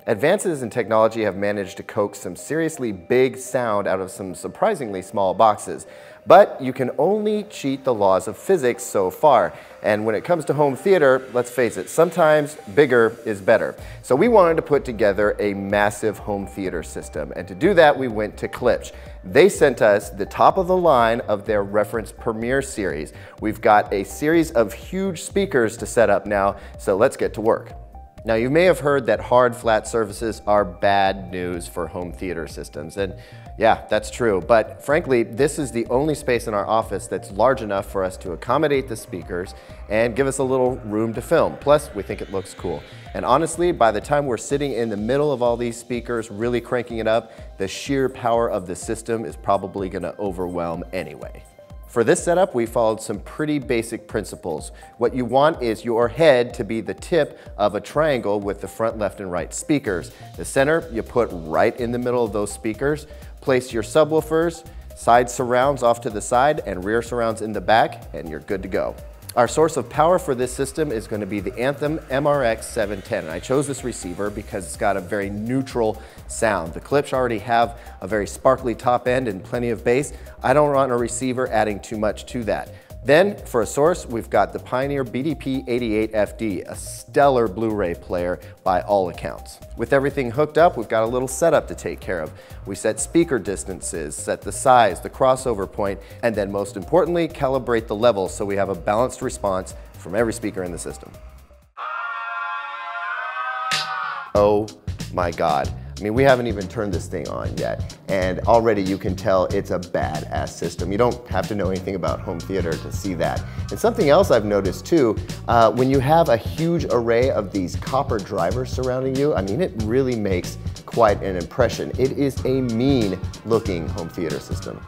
Advances in technology have managed to coax some seriously big sound out of some surprisingly small boxes. But you can only cheat the laws of physics so far. And when it comes to home theater, let's face it, sometimes bigger is better. So we wanted to put together a massive home theater system. And to do that, we went to Klipsch. They sent us the top of the line of their Reference Premiere series. We've got a series of huge speakers to set up now, so let's get to work. Now, you may have heard that hard, flat surfaces are bad news for home theater systems, and yeah, that's true. But frankly, this is the only space in our office that's large enough for us to accommodate the speakers and give us a little room to film. Plus, we think it looks cool. And honestly, by the time we're sitting in the middle of all these speakers, really cranking it up, the sheer power of the system is probably gonna overwhelm anyway. For this setup, we followed some pretty basic principles. What you want is your head to be the tip of a triangle with the front, left, and right speakers. The center, you put right in the middle of those speakers. Place your subwoofers, side surrounds off to the side, and rear surrounds in the back, and you're good to go. Our source of power for this system is going to be the Anthem MRX 710, and I chose this receiver because it's got a very neutral sound. The Klipsch already have a very sparkly top end and plenty of bass. I don't want a receiver adding too much to that. Then, for a source, we've got the Pioneer BDP88FD, a stellar Blu-ray player by all accounts. With everything hooked up, we've got a little setup to take care of. We set speaker distances, set the size, the crossover point, and then most importantly, calibrate the levels so we have a balanced response from every speaker in the system. Oh my God. I mean, we haven't even turned this thing on yet, and already you can tell it's a badass system. You don't have to know anything about home theater to see that. And something else I've noticed too, when you have a huge array of these copper drivers surrounding you, I mean, it really makes quite an impression. It is a mean looking home theater system.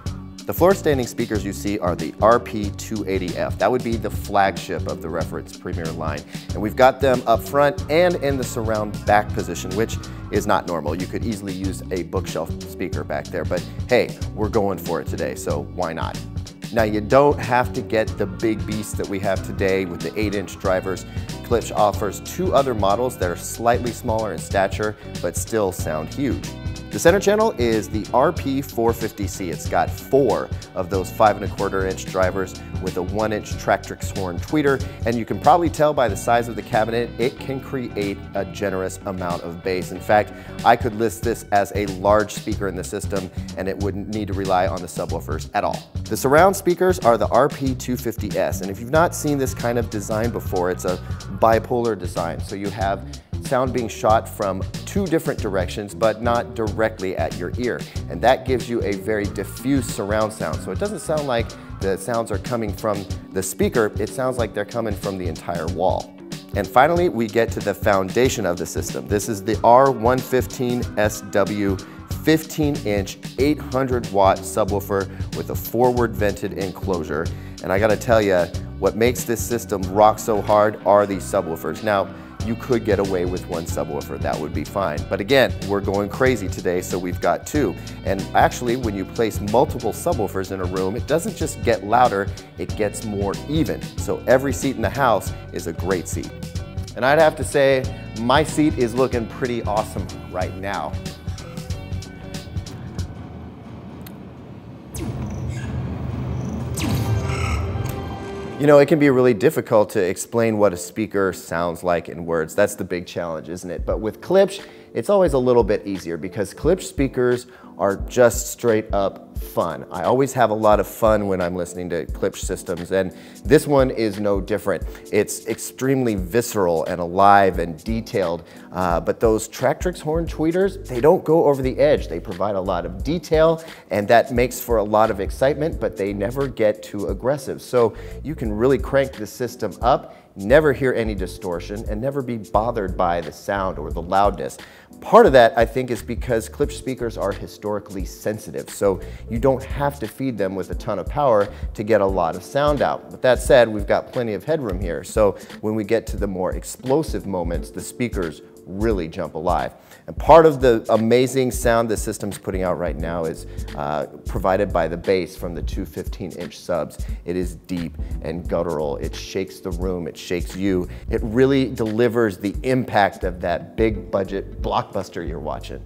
The floor standing speakers you see are the RP-280F. That would be the flagship of the Reference Premiere line. And we've got them up front and in the surround back position, which is not normal. You could easily use a bookshelf speaker back there, but hey, we're going for it today, so why not? Now, you don't have to get the big beast that we have today with the 8-inch drivers. Klipsch offers two other models that are slightly smaller in stature, but still sound huge. The center channel is the RP-450C. It's got 4 of those 5¼ inch drivers with a 1-inch Tractrix Horn tweeter, and you can probably tell by the size of the cabinet, it can create a generous amount of bass. In fact, I could list this as a large speaker in the system, and it wouldn't need to rely on the subwoofers at all. The surround speakers are the RP-250S, and if you've not seen this kind of design before, it's a bipolar design. So you have sound being shot from 2 different directions, but not directly at your ear. And that gives you a very diffuse surround sound. So it doesn't sound like the sounds are coming from the speaker, it sounds like they're coming from the entire wall. And finally, we get to the foundation of the system. This is the R115SW 15-inch 800-watt subwoofer with a forward vented enclosure. And I gotta tell you, what makes this system rock so hard are these subwoofers. Now, you could get away with 1 subwoofer, that would be fine. But again, we're going crazy today, so we've got 2. And actually, when you place multiple subwoofers in a room, it doesn't just get louder, it gets more even. So every seat in the house is a great seat. And I'd have to say, my seat is looking pretty awesome right now. You know, it can be really difficult to explain what a speaker sounds like in words. That's the big challenge, isn't it? But with Klipsch, it's always a little bit easier because Klipsch speakers are just straight up fun. I always have a lot of fun when I'm listening to Klipsch systems, and this one is no different. It's extremely visceral and alive and detailed, but those Tractrix Horn tweeters, they don't go over the edge. They provide a lot of detail, and that makes for a lot of excitement, but they never get too aggressive. So you can really crank the system up, never hear any distortion, and never be bothered by the sound or the loudness. Part of that, I think, is because Klipsch speakers are historically sensitive, so you don't have to feed them with a ton of power to get a lot of sound out. But that said, we've got plenty of headroom here, so when we get to the more explosive moments, the speakers really jump alive. And part of the amazing sound the system's putting out right now is provided by the bass from the 2 15-inch subs. It is deep and guttural. It shakes the room. It shakes you. It really delivers the impact of that big budget blockbuster you're watching.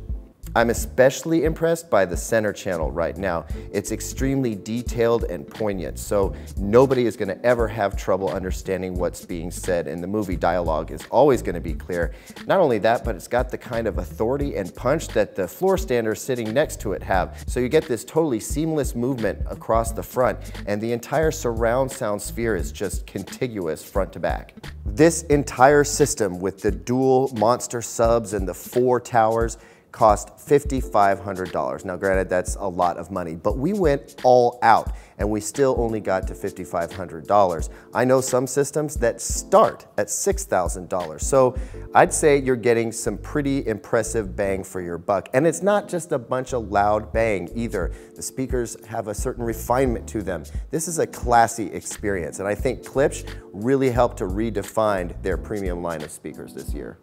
I'm especially impressed by the center channel right now. It's extremely detailed and poignant, so nobody is gonna ever have trouble understanding what's being said in the movie. Dialogue is always gonna be clear. Not only that, but it's got the kind of authority and punch that the floor standers sitting next to it have. So you get this totally seamless movement across the front, and the entire surround sound sphere is just contiguous front to back. This entire system with the dual monster subs and the 4 towers cost $5,500. Now granted, that's a lot of money, but we went all out and we still only got to $5,500. I know some systems that start at $6,000. So I'd say you're getting some pretty impressive bang for your buck. And it's not just a bunch of loud bang either. The speakers have a certain refinement to them. This is a classy experience. And I think Klipsch really helped to redefine their premium line of speakers this year.